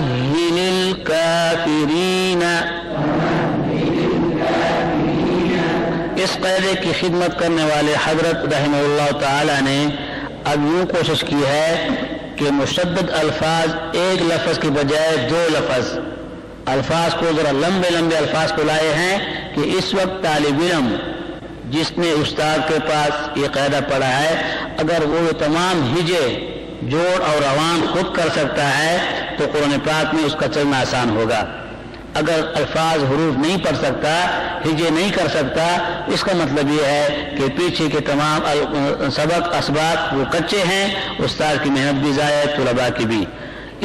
فمهل الكافرين. اس قاعدے کی خدمت کرنے والے حضرت رحمہ اللہ تعالی نے اب یوں کوشش کی ہے کہ مشدد الفاظ ایک لفظ کی بجائے دو الفاظ کو ذرا لمبے الفاظ کو لائے ہیں کہ اس وقت طالب علم جس نے استاد کے پاس یہ قاعدہ پڑھا ہے اگر وہ تمام ہجے جوڑ اور روان خود کر سکتا ہے تو قرآن پاک میں اس کا چلنا آسان ہوگا. اگر الفاظ حروف نہیں پڑھ سکتا ہجے نہیں کر سکتا اس کا مطلب یہ ہے کہ پیچھے کے تمام سبق اسباق وہ کچے ہیں، استاد کی محنت بھی ضائع، طلباء کی بھی.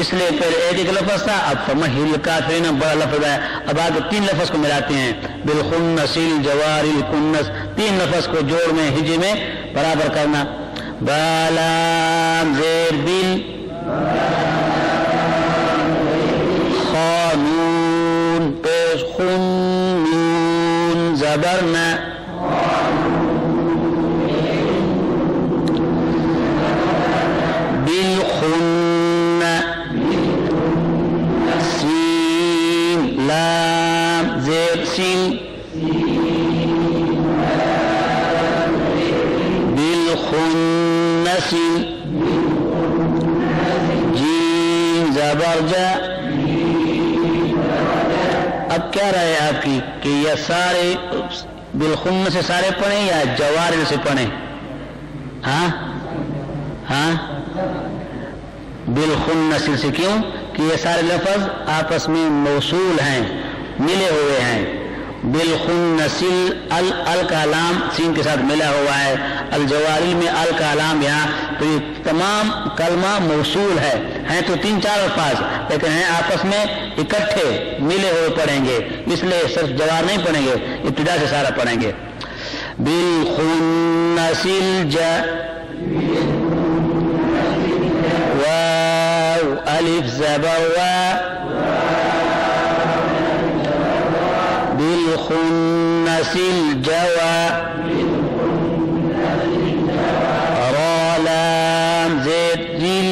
اس لیے پہلے ایک لفظ تھا، اب فمہل الکافرین بڑا لفظ ہے. اب آگے تین لفظ کو ملاتے ہیں، بالخنس الجوار الکنس، تین لفظ کو جوڑ میں ہجے میں برابر کرنا. بالام زیر بل خانون پیش خنون زبرنا بالخن سین لام زیر سین بالخنس جیم زبر جا. اب کیا رہے آپ کی کہ یہ سارے بالخن سے سارے پڑھیں یا جوار سے پڑھیں؟ ہاں بالخن سے کیوں کہ یہ سارے لفظ آپس میں موصول ہیں، ملے ہوئے ہیں. بالخن ال کا لام سین کے ساتھ ملا ہوا ہے، الجوارل میں ال کا لام یہاں، تو یہ تمام کلمہ موصول ہے، ہیں تو تین چار الفاظ لیکن ہیں آپس میں اکٹھے ملے ہوئے پڑھیں گے، اس لیے صرف جوار نہیں پڑھیں گے، ابتدا سے سارا پڑھیں گے. بالخنس الجا واو الف زبر وا بالخنس الجوا را لام زید جل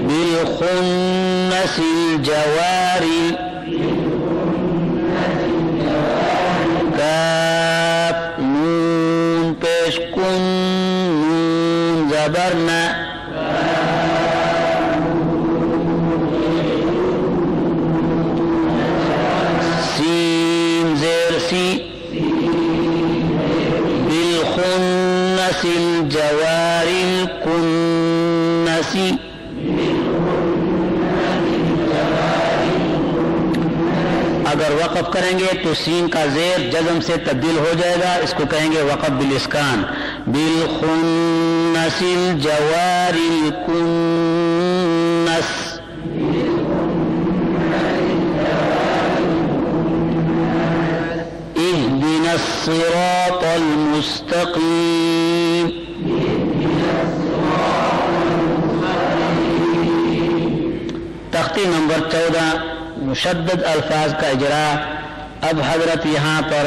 بالخنس الجواری کاف نون پیش کن نون زبرنا سین زیر سی بالخنس الجواری الکنسی. اگر وقف کریں گے تو سین کا زیر جزم سے تبدیل ہو جائے گا، اس کو کہیں گے وقف بالاسکان. بالخنس الجوار الکنس اهدنا الصراط المستقیم. تختی نمبر 14 مشدد الفاظ کا اجرا. اب حضرت یہاں پر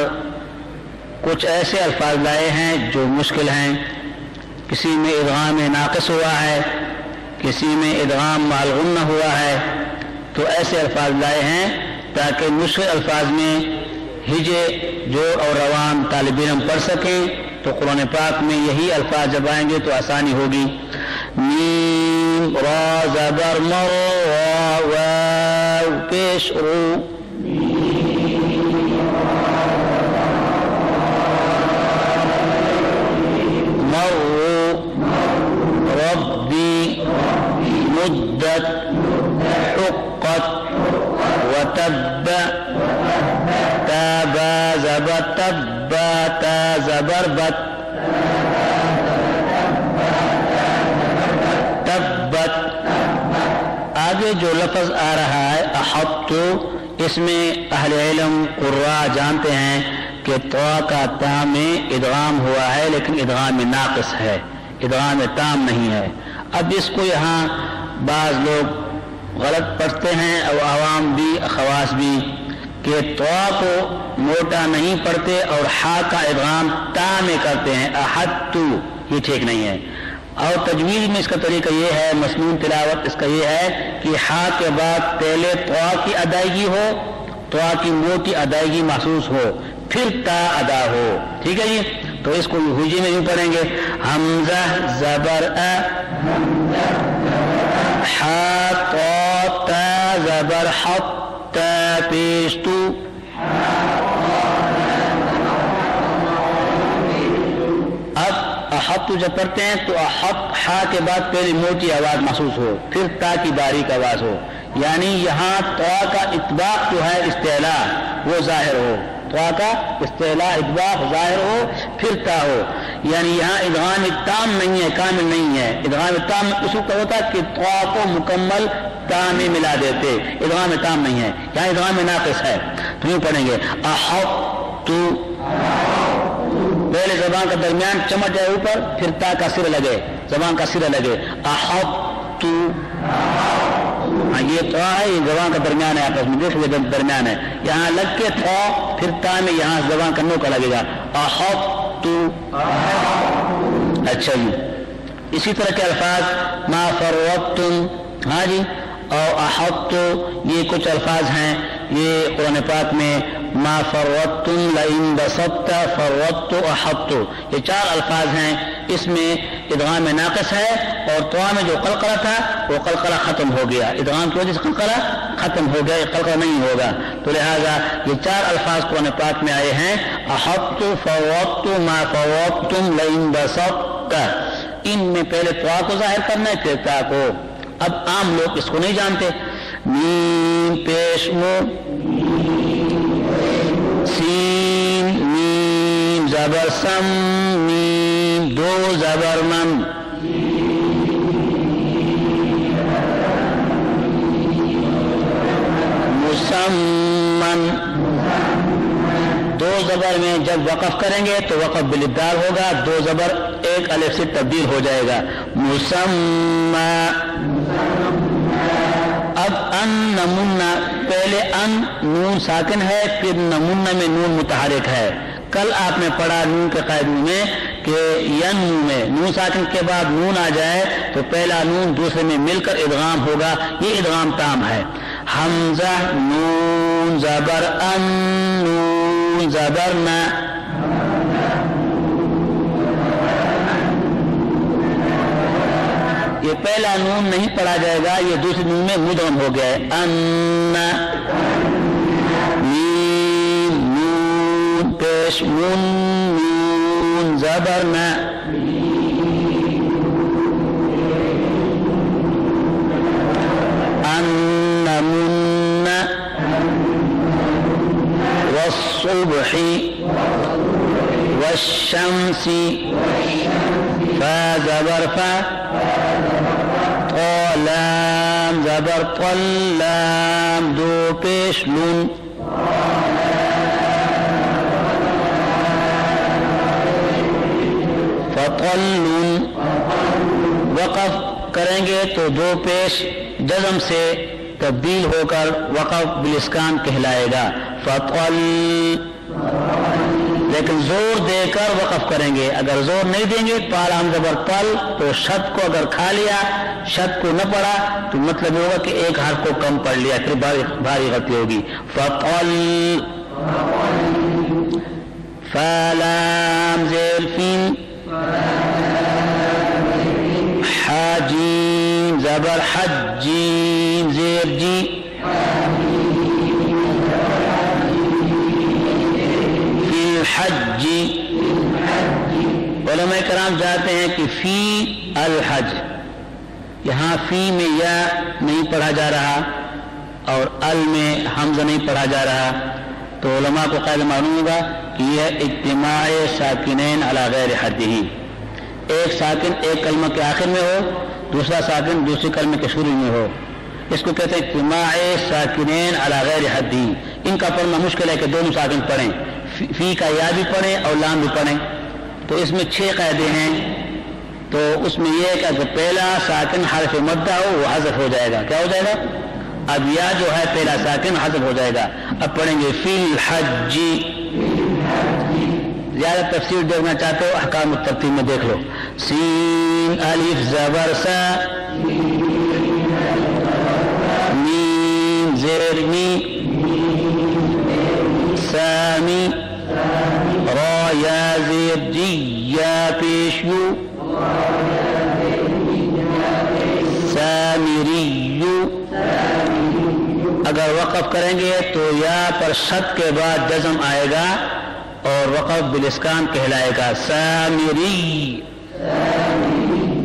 کچھ ایسے الفاظ لائے ہیں جو مشکل ہیں، کسی میں ادغام ناقص ہوا ہے، کسی میں ادغام مع الغنہ ہوا ہے، تو ایسے الفاظ لائے ہیں تاکہ مشکل الفاظ میں ہجے جوڑ اور روان طالب علم پڑھ سکیں. تو قرآن پاک میں یہی الفاظ جب آئیں گے تو آسانی ہوگی. میم را زبر مر واو پیش رو مرو ربی مدت حقت وتب تابا زبر تبا تا زبر بت تبت. آگے جو لفظ آ رہا ہے احط، اس میں اہل علم قراء جانتے ہیں کہ طا کا تا میں ادغام ہوا ہے لیکن ادغام ناقص ہے، ادغام تام نہیں ہے. اب اس کو یہاں بعض لوگ غلط پڑھتے ہیں اور عوام بھی خواص بھی کہ طا کو موٹا نہیں پڑھتے اور ہا کا ادغام تا میں کرتے ہیں احط، یہ ٹھیک نہیں ہے. اور تجویز میں اس کا طریقہ یہ ہے، مسنون تلاوت اس کا یہ ہے کہ ہا کے بعد پہلے طوا کی ادائیگی ہو، طوا کی موٹی ادائیگی محسوس ہو، پھر تا ادا ہو. ٹھیک ہے جی. تو اس کو ہوجی میں یوں پڑھیں گے، حمزہ زبر ا، ہا طا تا زبر حط، تا پیش تو. اب احط جب پڑھتے ہیں تو احط ہا کے بعد پہلی موٹی آواز محسوس ہو، پھر تا کی باریک آواز ہو، یعنی یہاں طوا کا اطباق جو ہے استعلاء وہ ظاہر ہو، طوا کا استعلاء اطباق ظاہر ہو، پھر تا ہو. یعنی یہاں ادغام تام نہیں ہے، کامل نہیں ہے. ادغام تام اس وقت ہوتا کہ طوا کو مکمل تا میں ملا دیتے، ادغام تام نہیں ہے، یہاں ادغام ناقص ہے. تو یوں پڑھیں گے احط، پہلے زبان کا درمیان چمٹ جائے اوپر، پھر تا کا سر لگے، زبان کا سر لگے، احط. یہ طوا ہے، یہ زبان کا درمیان ہے، آپس میں دیکھ لیجیے درمیان ہے، یہاں لگ کے طوا، پھر تا میں یہاں زبان کا نو کا لگے گا، احط. اچھا جی. اسی طرح کے الفاظ ما فرطتم، ہاں جی، اور احط، یہ کچھ الفاظ ہیں یہ قرآن پاک میں، ما فرطتم لئن بسطت فرطت احط، یہ 4 الفاظ ہیں. اس میں ادغام ناقص ہے، اور طوا میں جو قلقلہ تھا وہ قلقلہ ختم ہو گیا، ادغام کی وجہ سے قلقلہ ختم ہو گیا، یہ قلقلہ نہیں ہوگا. تو لہذا یہ 4 الفاظ قرآن پاک میں آئے ہیں، احط، فرطت، ما فرطتم لئن بسطت. ان میں پہلے طوا کو ظاہر کرنا ہے، پھر تا کو. اب عام لوگ اس کو نہیں جانتے. میم پیش مو، سین میم زبر سم، میم 2 زبر مم، مسمن. 2 زبر میں جب وقف کریں گے تو وقف بالابدال ہوگا، 2 زبر 1 الف سے تبدیل ہو جائے گا، مسمى. اب ان نمنا، پہلے ان نون ساکن ہے، پھر نمنا میں نون متحرک ہے. کل آپ نے پڑھا نون کے قاعدے میں کہ ین میں نون ساکن کے بعد نون آ جائے تو پہلا نون دوسرے میں مل کر ادغام ہوگا، یہ ادغام تام ہے. حمزہ نون زبر ان، نون زبر نا، یہ پہلا نون نہیں پڑھا جائے گا، یہ دوسری نون میں مدغم ہو گیا ہے. ان میم نون پیش من، نون زبر نا، ان من والصبح والشمس، فا زبر فا، لام زبر طل، لام 2 پیش لون، فطل. وقف کریں گے تو 2 پیش جزم سے تبدیل ہو کر وقف بالاسکان کہلائے گا، فطل. لیکن زور دے کر وقف کریں گے، اگر زور نہیں دیں گے پالام زبر پل تو شد کو اگر کھا لیا، شد کو نہ پڑھا تو مطلب یہ ہوگا کہ ایک حرف کو کم پڑھ لیا، پھر بھاری غلطی ہوگی. فطل، فلام زیل فین، حاجیم زبر حجیم زیر جی، حج. علماء کرام جاتے ہیں کہ فی الحج، یہاں فی میں یا نہیں پڑھا جا رہا اور ال میں حمزہ نہیں پڑھا جا رہا، تو علماء کو قاعدہ معلوم ہوگا کہ یہ اجتماع ساکنین علی غیر حدہ، ایک ساکن ایک کلمہ کے آخر میں ہو، دوسرا ساکن دوسرے کلمے کے شروع میں ہو، اس کو کہتے ہیں اجتماع ساکنین علی غیر حدہ. ان کا پڑھنا مشکل ہے کہ دونوں ساکن پڑھیں، فی کا یا بھی پڑھیں اور لام بھی پڑھیں. تو اس میں 6 قاعدے ہیں. تو اس میں یہ ہے کہ اگر پہلا ساکن حرف مدہ ہو وہ حذف ہو جائے گا. کیا ہو جائے گا؟ اب یا جو ہے پہلا ساکن حذف ہو جائے گا. اب پڑھیں گے فی الحج. زیادہ تفصیل دیکھنا چاہتے ہو احکام الترتیب میں دیکھ لو. سین الف زبر سا میم زیر می سامی را یا زیر جی یا پیش یو سامریو. اگر وقف کریں گے تو یا پر شد کے بعد جزم آئے گا اور وقف بالاسکان کہلائے گا. سامری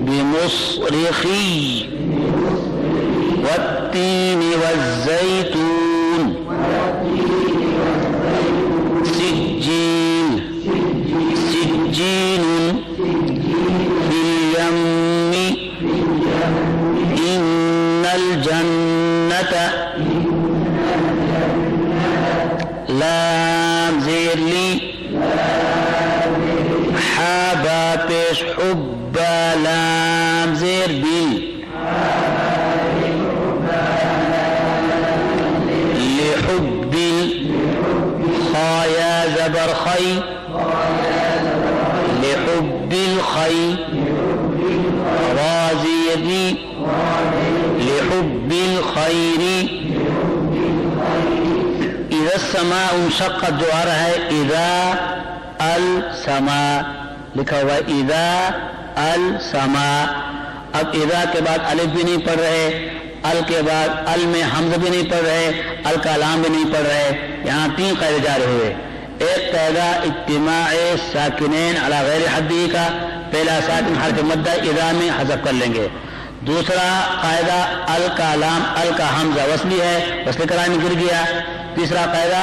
بمصرخی والتین والزیتون سجین سجین فی الیم ان الجنت لام زیر لی حابا پیش حبا لام زیر بی لحب خایا زبر خی لحب الخی رازیر بی لحب الخیر. اذا السماء انشقت جو آ رہا ہے اذا السماء لکھا ہوا ہے اذا السماء. اب اذا کے بعد الف بھی نہیں پڑھ رہے, ال کے بعد ال میں حمزہ بھی نہیں پڑھ رہے, ال کا لام بھی نہیں پڑھ رہے. یہاں تین قاعدے جاری ہوئے. ایک قاعدہ اجتماع ساکنین علی غیر حدی کا, پہلا ساکن حرف مدہ اذا میں حذف کر لیں گے. دوسرا قاعدہ ال کا لام ال کا حمزہ وصلی ہے, وصل کرا میں گر گیا. تیسرا قاعدہ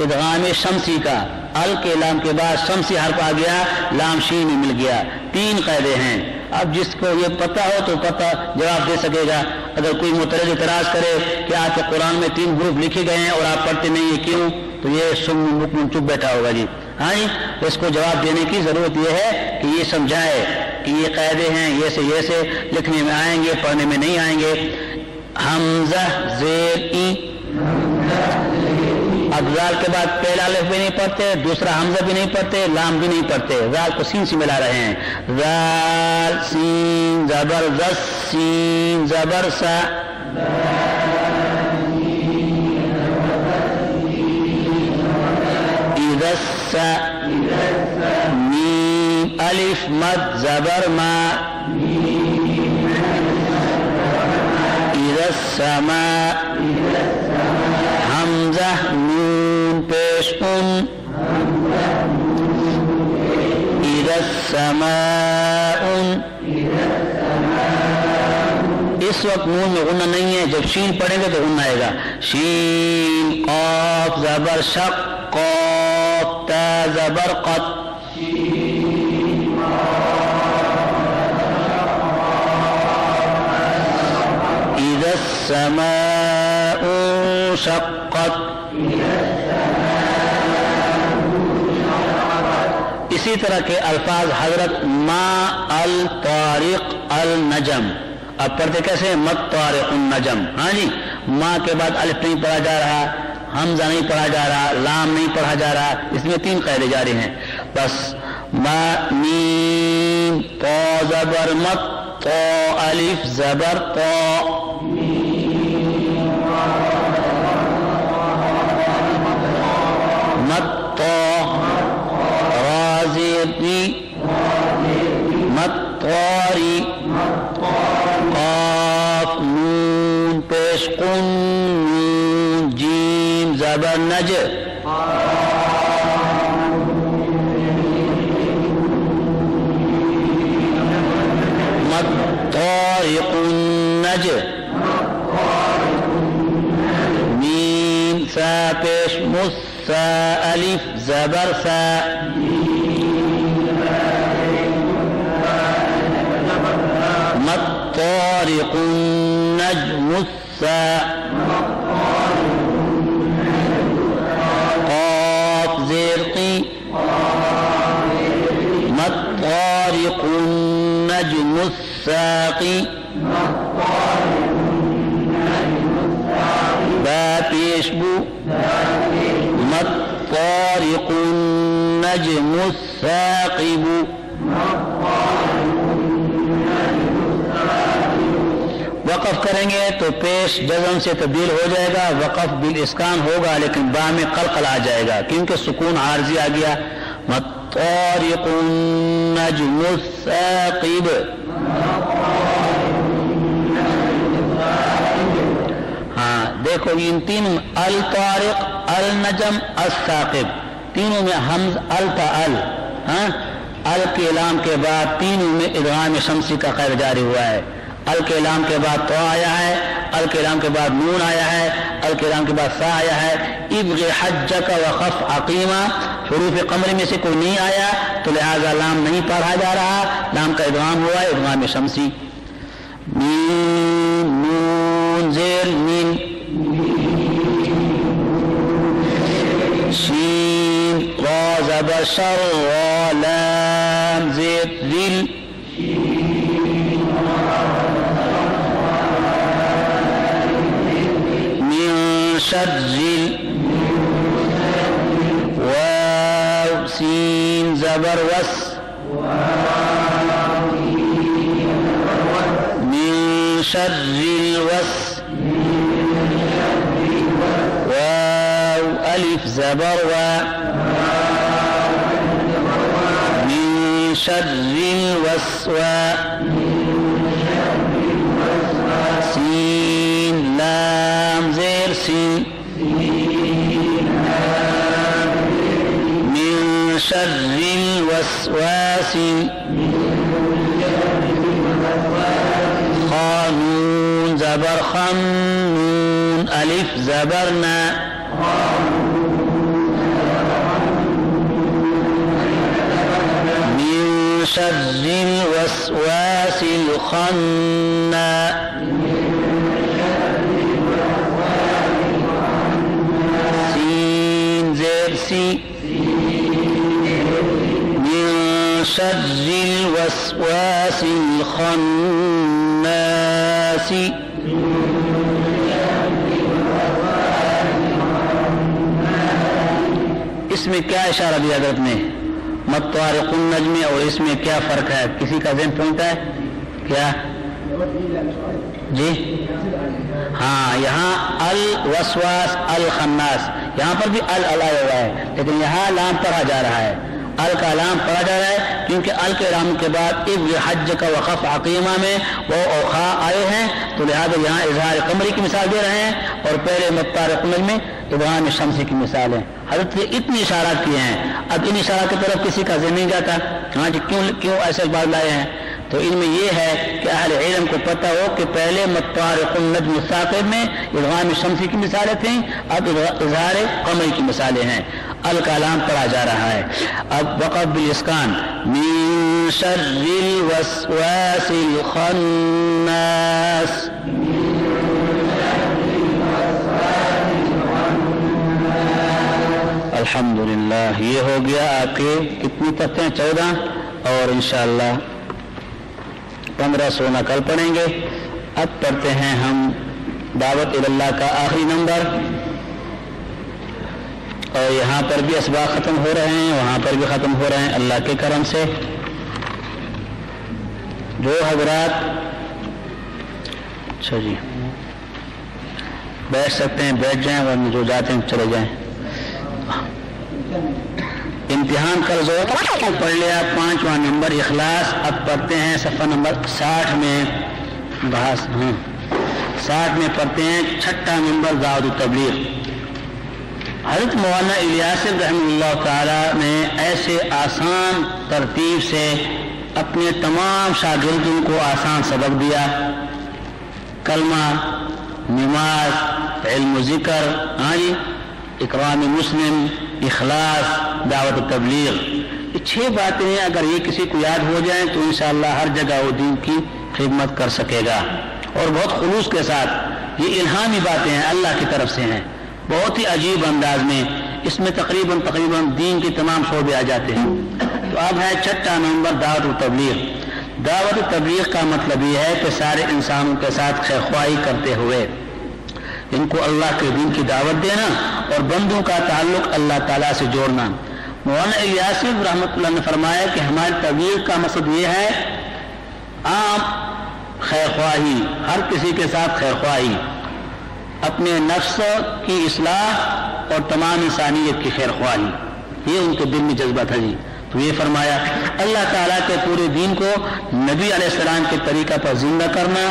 ادغام شمسی کا, ال کے لام کے بعد شمسی حرف آ گیا, لام شین میں مل گیا. تین قاعدے ہیں. اب جس کو یہ پتہ ہو تو پتہ جواب دے سکے گا. اگر کوئی معترض اعتراض کرے کہ آپ کے قرآن میں 3 گروپ لکھے گئے ہیں اور آپ پڑھتے نہیں ہیں کیوں, تو یہ سم مکمن چپ بیٹھا ہوگا جی. ہاں جی, اس کو جواب دینے کی ضرورت یہ ہے کہ یہ سمجھائے کہ یہ قاعدے ہیں, یہ سے لکھنے میں آئیں گے, پڑھنے میں نہیں آئیں گے. حمزہ زیر ای, اب زال کے بعد پہلا الف بھی نہیں پڑھتے, دوسرا حمزہ بھی نہیں پڑھتے, لام بھی نہیں پڑھتے, زال کو سین سے ملا رہے ہیں. زال سین زبر زس سین زبر سا اذا السا میم الف مد زبر ما اذا السماء حمزہ نون پیش ان اذا السماء. اس وقت نون میں غنہ نہیں ہے, جب شین پڑھیں گے تو غنہ آئے گا. شین قاف زبر شق قاف تا زبر قط اذا السماء شقت. اسی طرح کے الفاظ حضرت ما الطارق النجم, اب پڑھتے کیسے ہیں, مت طارق النجم. ہاں جی, ماں کے بعد الف نہیں پڑھا جا رہا, حمزہ نہیں پڑھا جا رہا, لام نہیں پڑھا جا رہا. اس میں 3 قاعدے جاری ہیں بس. ما میم طا زبر مت طا الف زبر طا مت طا رازی مت طاری قاف نون پیش قن نون جیم زبر نج مت طارق النج میم سا پیش مس سا الف زبر سا مت طارق النجم السا قاف زرقي مت طارق النجم الساقي با پیشبو مت طارق النجم الثاقب وقف کریں گے تو پیش جزم سے تبدیل ہو جائے گا، وقف بالاسکان ہوگا لیکن با میں قلقل آ جائے گا کیونکہ سکون عارضی آ گیا. مطارق النجم الثاقب. ہاں دیکھو ان تینوں الطارق، النجم، الثاقب، تینوں میں حمز التا ال، ہاں ال کے لام کے بعد تینوں میں ادغام شمسی کا قید جاری ہوا ہے. ال کے لام کے بعد تو آیا ہے، ال کے لام کے بعد نون آیا ہے، ال کے لام کے بعد سا آیا ہے. ابغ حجک وخف عقیمہ، حروف قمری میں سے کوئی نہیں آیا تو لہذا لام نہیں پڑھا جا رہا، لام کا ادغام ہوا ہے ادغام شمسی. میم نون زیر میم، شین را زبر شر را لام زیر ذل، من شر ذل، واو سین زبر وس، من شر الوس، واو الف زبر و، من شر الوسواس، سين لام زير سين، من شر الوسواس، خانون زبر خم، نون ألف زبرنا، من شر الوسواس الخناس، سين زير سي، من شر الوسواس الخناس. اس میں کیا اشارہ دیا حضرت نے؟ مطارق النجم اور اس میں کیا فرق ہے؟ کسی کا ذہن پہنچتا ہے کیا؟ جی ہاں، یہاں الوسواس الخناس، یہاں پر بھی ال آیا ہوا ہے لیکن یہاں لام پڑھا جا رہا ہے، ال کا لام پڑھا جا رہا ہے کیونکہ ال کے لام کے بعد ابغ حج کا وخف عقیمہ میں وہ اوخا آئے ہیں تو لہذا یہاں اظہار قمری کی مثال دے رہے ہیں اور پہلے مطارق النجم میں ادغام شمسی کی مثال ہے. حضرت نے اتنی اشارات کیے ہیں، اب ان اشارات کی طرف کسی کا ذہن نہیں جاتا ہاں جی کیوں ایسے بات لائے ہیں، تو ان میں یہ ہے کہ اہل علم کو پتہ ہو کہ پہلے مطارق النجم الثاقب میں ادغام شمسی کی مثالیں تھیں، اب اظہار قمری کی مثالیں ہیں. الکلام پڑھا جا رہا ہے. اب وقف بالاسکان، من شر الوسواس الخناس، الحمدللہ. یہ ہو گیا آپ کے کتنی تختیں؟ 14 اور انشاءاللہ 15 16 کل پڑھیں گے. اب پڑھتے ہیں ہم دعوت اللہ کا آخری نمبر، اور یہاں پر بھی اسباق ختم ہو رہے ہیں، وہاں پر بھی ختم ہو رہے ہیں اللہ کے کرم سے. جو حضرات اچھا جی بیٹھ سکتے ہیں بیٹھ جائیں، ورنہ جو جاتے ہیں چلے جائیں. امتحان کل زور پڑھ لیا 5واں نمبر اخلاص. اب پڑھتے ہیں صفحہ نمبر 60 میں بحث، 60 میں پڑھتے ہیں 6واں نمبر دعوت التبلیغ. حضرت مولانا الیاس رحمہ اللہ تعالی نے ایسے آسان ترتیب سے اپنے تمام شاگردوں کو آسان سبق دیا. کلمہ، نماز، علم و ذکر، ہاں جی اکرام مسلم، اخلاص، دعوت و تبلیغ، یہ 6 باتیں ہیں. اگر یہ کسی کو یاد ہو جائیں تو انشاءاللہ ہر جگہ وہ دین کی خدمت کر سکے گا. اور بہت خلوص کے ساتھ، یہ الہامی باتیں ہیں، اللہ کی طرف سے ہیں، بہت ہی عجیب انداز میں. اس میں تقریباً دین کے تمام شعبے آ جاتے ہیں. تو اب ہے 6واں نمبر دعوت و تبلیغ. دعوت و تبلیغ کا مطلب یہ ہے کہ سارے انسانوں کے ساتھ خیر خواہی کرتے ہوئے ان کو اللہ کے دین کی دعوت دینا اور بندوں کا تعلق اللہ تعالیٰ سے جوڑنا. مولانا الیاس رحمۃ اللہ نے فرمایا کہ ہماری تبلیغ کا مقصد یہ ہے عام خیر خواہی، ہر کسی کے ساتھ خیر خواہی، اپنے نفس کی اصلاح اور تمام انسانیت کی خیر خواہی، یہ ان کے دل میں جذبہ تھا جی۔ تو یہ فرمایا اللہ تعالیٰ کے پورے دین کو نبی علیہ السلام کے طریقہ پر زندہ کرنا،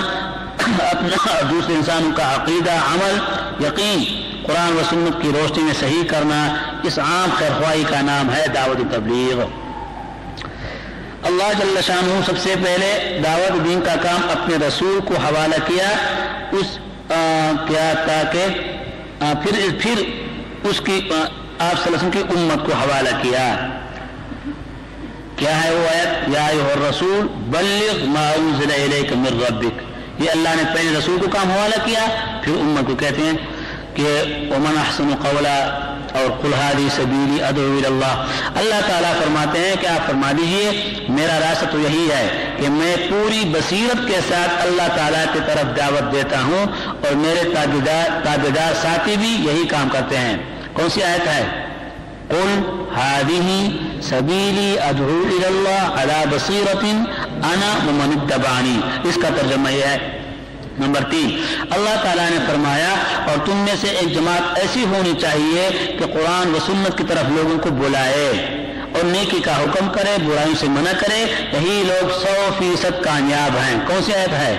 اپنا اور دوسرے انسانوں کا عقیدہ، عمل، یقین قرآن و سنت کی روشنی میں صحیح کرنا، اس عام خیر خواہی کا نام ہے دعوت و تبلیغ۔ اللہ جل شانہ سب سے پہلے دعوت دین کا کام اپنے رسول کو حوالہ کیا، تاکہ پھر اس کی آپ صلی اللہ علیہ وسلم کی امت کو حوالہ کیا۔ کیا ہے وہ آیت؟ یا ایھا الرسول بلغ ما انزل الیک من ربک، یہ اللہ نے پہلے رسول کو کام حوالہ کیا، پھر امت کو کہتے ہیں کہ ومن احسن قولا اور قل ھذہ سبیلی ادعو الی اللہ۔ اللہ تعالیٰ فرماتے ہیں کہ آپ فرما دیجئے میرا راستہ تو یہی ہے کہ میں پوری بصیرت کے ساتھ اللہ تعالیٰ کی طرف دعوت دیتا ہوں، اور میرے تابعدار ساتھی بھی یہی کام کرتے ہیں۔ کون سی آیت ہے؟ قل ھذہ سبیلی ادعو الی اللہ علی بصیرۃ انا ومن اتبعنی، اس کا ترجمہ یہ ہے۔ نمبر 3، اللہ تعالیٰ نے فرمایا اور تم میں سے ایک جماعت ایسی ہونی چاہیے کہ قرآن و سنت کی طرف لوگوں کو بلائے اور نیکی کا حکم کرے، برائیوں سے منع کرے، یہی لوگ 100% کامیاب ہیں۔ کون سی آیت ہے؟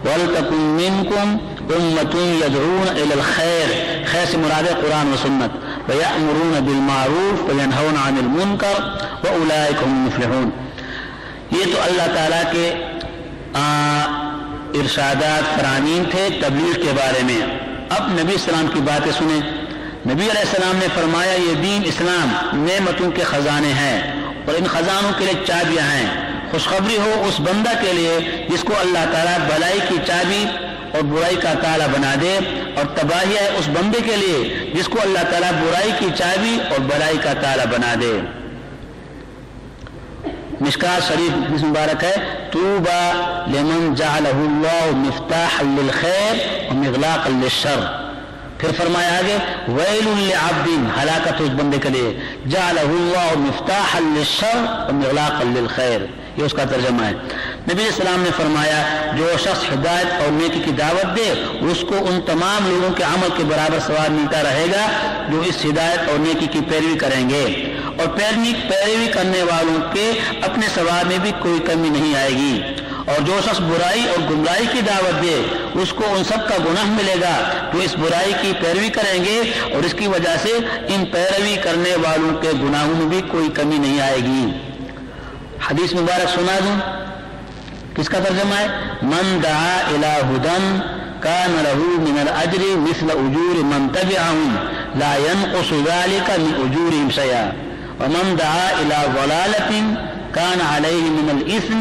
وَلْتَكُن مِّنكُمْ أُمَّةٌ يَدْعُونَ إِلَى الْخَيْرِ، خیر سے مراد ہے قرآن و سنت، وَيَأْمُرُونَ بِالْمَعْرُوفِ وَيَنْهَوْنَ عَنِ الْمُنكَرِ وَأُولَٰئِكَ هُمُ الْمُفْلِحُونَ۔ یہ تو اللہ تعالیٰ کے ارشادات فرامین تھے تبلیغ کے بارے میں۔ اب نبی السلام کی باتیں سنیں۔ نبی علیہ السلام نے فرمایا یہ دین اسلام نعمتوں کے خزانے ہیں، اور ان خزانوں کے لیے چابیاں ہیں۔ خوشخبری ہو اس بندہ کے لیے جس کو اللہ تعالیٰ بھلائی کی چابی اور برائی کا تالا بنا دے، اور تباہی ہے اس بندے کے لیے جس کو اللہ تعالیٰ برائی کی چابی اور بھلائی کا تالا بنا دے۔ مشکات شریف حدیث مبارک ہے، طوبى لمن جعلہ اللہ مفتاحا للخیر ومغلاقا للشر۔ پھر فرمایا آگے ویل لعبد، ہلاکت اس بندے کے لیے جعلہ اللہ مفتاحا للشر ومغلاقا للخیر، یہ اس کا ترجمہ ہے۔ نبی السلام نے فرمایا جو شخص ہدایت اور نیکی کی دعوت دے اس کو ان تمام لوگوں کے عمل کے برابر ثواب ملتا رہے گا جو اس ہدایت اور نیکی کی پیروی کریں گے، اور پیروی کرنے والوں کے اپنے ثواب میں بھی کوئی کمی نہیں آئے گی۔ اور جو شخص برائی اور گمراہی کی دعوت دے اس کو ان سب کا گناہ ملے گا جو اس برائی کی پیروی کریں گے، اور اس کی وجہ سے ان پیروی کرنے والوں کے گناہوں میں بھی کوئی کمی نہیں آئے گی۔ حدیث مبارک سنا دوں، کس کا ترجمہ ہے؟ من دعا الی ھدی کان لہ من الاجر مثل اجور من تبعهم لا ينقص ذلك من اجورهم شیئا ومن دعا الی ضلالۃ کان علیہ من الاثم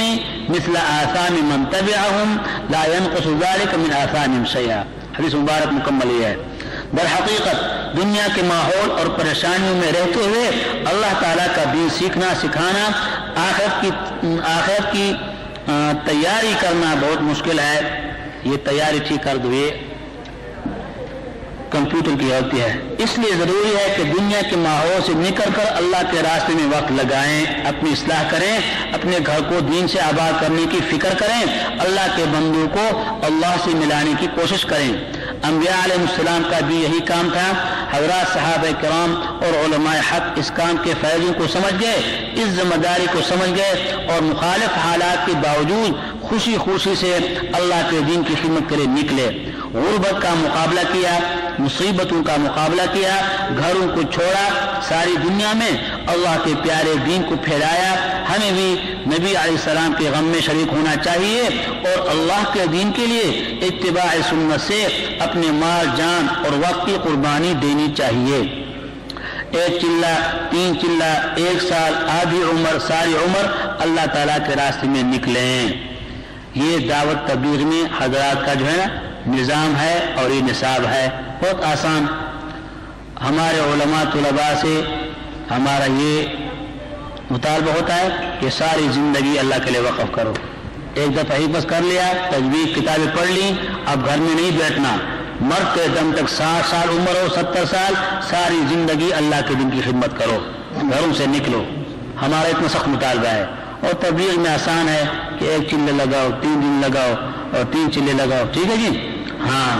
مثل آثام من تبعهم لا ينقص ذلك من آثامهم شیئا۔ حدیث مبارک مکمل یہ ہے۔ در حقیقت دنیا کے ماحول اور پریشانیوں میں رہتے ہوئے اللہ تعالیٰ کا دین سیکھنا سکھانا، آخرت کی تیاری کرنا بہت مشکل ہے۔ یہ تیاری ٹھیک کر دو، یہ کمپیوٹر کی ہوتی ہے، اس لیے ضروری ہے کہ دنیا کے ماحول سے نکل کر اللہ کے راستے میں وقت لگائیں، اپنی اصلاح کریں، اپنے گھر کو دین سے آباد کرنے کی فکر کریں، اللہ کے بندوں کو اللہ سے ملانے کی کوشش کریں۔ انبیاء علیہ السلام کا بھی یہی کام تھا۔ حضرات صحابہ کرام اور علماء حق اس کام کے فائدوں کو سمجھ گئے، اس ذمہ داری کو سمجھ گئے، اور مخالف حالات کے باوجود خوشی خوشی سے اللہ کے دین کی خدمت کے لیے نکلے، غربت کا مقابلہ کیا، مصیبتوں کا مقابلہ کیا، گھروں کو چھوڑا، ساری دنیا میں اللہ کے پیارے دین کو پھیلایا۔ ہمیں بھی نبی علیہ السلام کے غم میں شریک ہونا چاہیے، اور اللہ کے دین کے لیے اتباع سنت سے اپنے مال، جان اور وقت کی قربانی دینی چاہیے۔ ایک چلہ، 3 چلہ، 1 سال، آدھی عمر، ساری عمر اللہ تعالیٰ کے راستے میں نکلیں۔ یہ دعوت تبلیغ میں حضرات کا جو ہے نا نظام ہے اور یہ نصاب ہے، بہت آسان۔ ہمارے علماء طلباء سے ہمارا یہ مطالبہ ہوتا ہے کہ ساری زندگی اللہ کے لیے وقف کرو۔ ایک دفعہ ہی بس کر لیا، تجوید کتابیں پڑھ لی، اب گھر میں نہیں بیٹھنا، مرتے دم تک 60 سال عمر ہو، 70 سال، ساری زندگی اللہ کے دین کی خدمت کرو، گھروں سے نکلو۔ ہمارا اتنا سخت مطالبہ ہے، اور تبلیغ میں آسان ہے کہ 1 چلے لگاؤ، 3 دن لگاؤ اور 3 چلے لگاؤ، ٹھیک ہے جی. ہاں،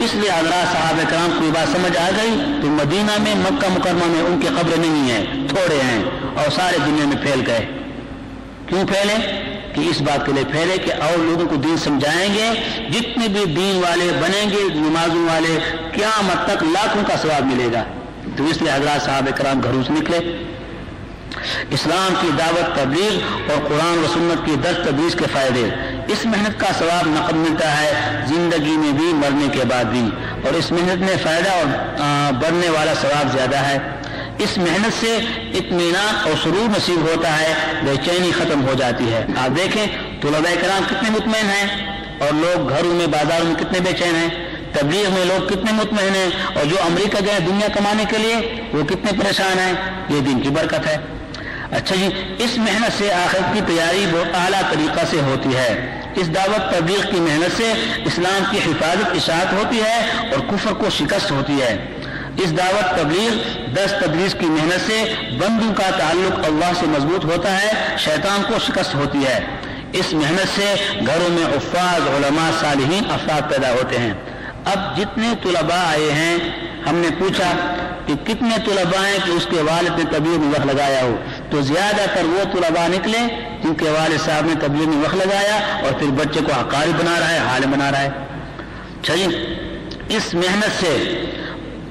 اس لیے حضرات صحابہ کرام کو یہ بات سمجھ آ گئی تو مدینہ میں، مکہ مکرمہ میں ان کی قبریں نہیں ہیں، تھوڑے ہیں اور سارے دنیا میں پھیل گئے. کیوں پھیلے؟ کہ اس بات کے لیے پھیلے کہ اور لوگوں کو دین سمجھائیں گے. جتنے بھی دین والے بنیں گے، نمازوں والے، قیامت تک لاکھوں کا ثواب ملے گا. تو اس لیے حضرات صحابہ کرام گھروں سے نکلے. اسلام کی دعوت، تبلیغ اور قرآن و سنت کی درس تدریس کے فائدے. اس محنت کا ثواب نقد ملتا ہے زندگی میں بھی، مرنے کے بعد بھی، اور اس محنت میں فائدہ اور بڑھنے والا ثواب زیادہ ہے. اس محنت سے اطمینان اور سرور نصیب ہوتا ہے، بے چینی ختم ہو جاتی ہے. آپ دیکھیں طلباء کرام کتنے مطمئن ہیں اور لوگ گھروں میں، بازاروں میں کتنے بے چین ہیں. تبلیغ میں لوگ کتنے مطمئن ہیں اور جو امریکہ گئے دنیا کمانے کے لیے وہ کتنے پریشان ہیں. یہ دین کی برکت ہے. اچھا جی، اس محنت سے آخرت کی تیاری بہت اعلیٰ طریقہ سے ہوتی ہے. اس دعوت تبلیغ کی محنت سے اسلام کی حفاظت، اشاعت ہوتی ہے اور کفر کو شکست ہوتی ہے. اس دعوت تبلیغ درس تدریس کی محنت سے بندوں کا تعلق اللہ سے مضبوط ہوتا ہے، شیطان کو شکست ہوتی ہے. اس محنت سے گھروں میں حفاظ، علماء، صالحین افراد پیدا ہوتے ہیں. اب جتنے طلباء آئے ہیں، ہم نے پوچھا کہ کتنے طلباء ہیں کہ اس کے والد نے تبلیغ میں وقت لگایا ہو، تو زیادہ تر وہ طلباء نکلے جن کے والد صاحب نے تبلیغ میں وقت لگایا اور پھر بچے کو عقاری بنا رہا ہے، عالم بنا رہا ہے. چلیے، اس محنت سے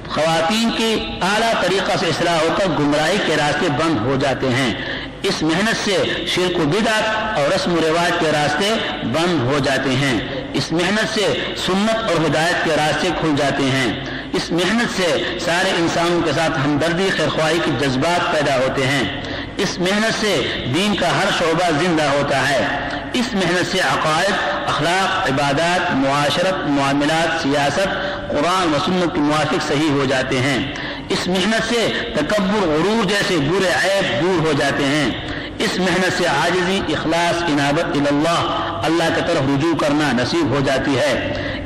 خواتین کی اعلیٰ طریقہ سے اصلاح ہو کر گمراہی کے راستے بند ہو جاتے ہیں. اس محنت سے شرک و بدعت اور رسم و رواج کے راستے بند ہو جاتے ہیں. اس محنت سے سنت اور ہدایت کے راستے کھل جاتے ہیں. اس محنت سے سارے انسانوں کے ساتھ ہمدردی، خیرخواہی کے جذبات پیدا ہوتے ہیں. اس محنت سے دین کا ہر شعبہ زندہ ہوتا ہے. اس محنت سے عقائد، اخلاق، عبادات، معاشرت، معاملات، سیاست قرآن و سنت کے موافق صحیح ہو جاتے ہیں. اس محنت سے تکبر، غرور جیسے برے عیب دور ہو جاتے ہیں. اس محنت سے عاجزی، اخلاص، انابت اللہ، اللہ کی طرف رجوع کرنا نصیب ہو جاتی ہے.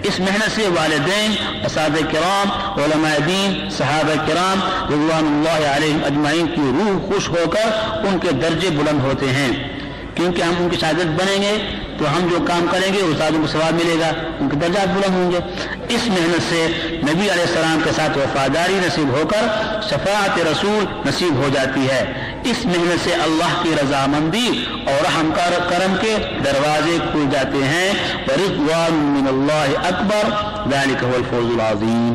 اس محنت سے والدین، اساتذہ کرام، علماء دین، صحابہ کرام رضوان اللہ علیہم اجمعین کی روح خوش ہو کر ان کے درجے بلند ہوتے ہیں. کیونکہ ہم ان کی شاگرد بنیں گے تو ہم جو کام کریں گے استادوں کو ثواب ملے گا، ان کے درجات بلند ہوں گے. اس محنت سے نبی علیہ السلام کے ساتھ وفاداری نصیب ہو کر شفاعت رسول نصیب ہو جاتی ہے. اس محنت سے اللہ کی رضامندی اور رحم کرم کے دروازے کھل جاتے ہیں. ورضوان من اللہ اکبر، ذلک هو الفوز العظیم.